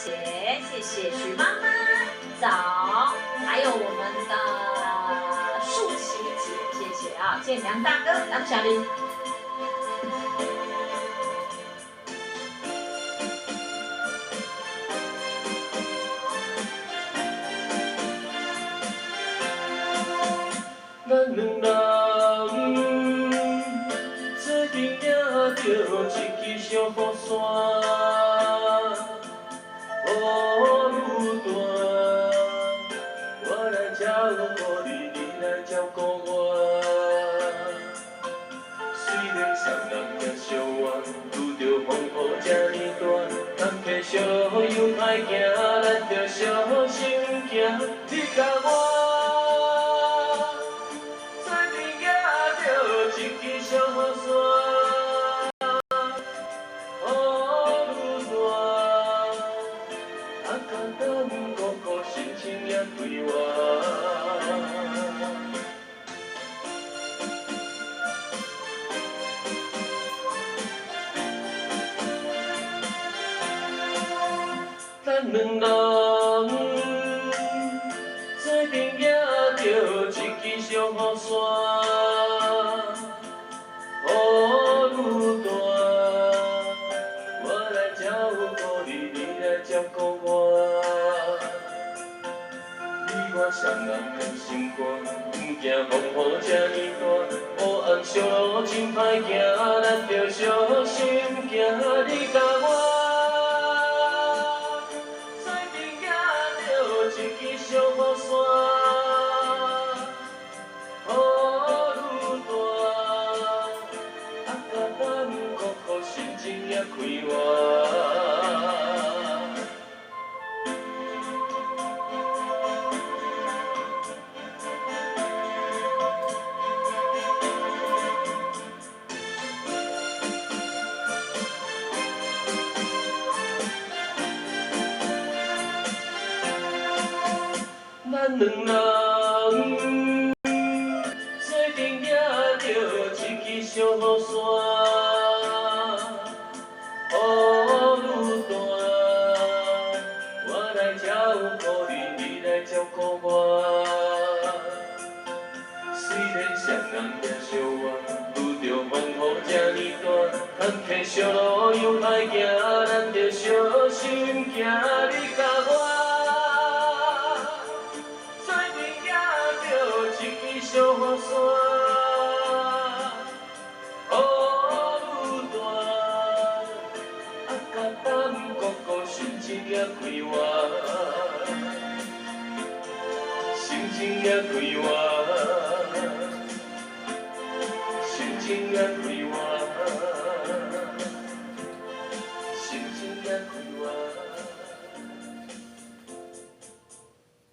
姐，谢谢徐妈妈，早，还有我们的树琪姐，谢谢啊，建良大哥，梁小林。咱两人做阵行着一支小雨伞，雨愈大，我来照顾你，你来照顾我。虽然双人行相远，拄着风雨这呢大，坎坷小路又歹行，咱着小心行。你甲我。 小雨伞，雨愈大，简单顾顾心情也归我。咱两人做阵行着一支小雨伞。 雨愈大，我来照顾你，你来照顾我。你我双人同心肝，不惊风雨这呢大。黑暗小路真歹行，咱着小心行。你甲我做阵行着一支小雨伞。 心情也开我。咱两人做阵行着一支小雨伞。 雨愈大，我来照顾你，你来照顾我。虽然双人行相远，拄着风雨这呢大，坎坷小路又歹行，咱着小心行。你甲我做阵行着一支小雨伞。 心情也开我，心情也开我，心情也开我，心情也开我。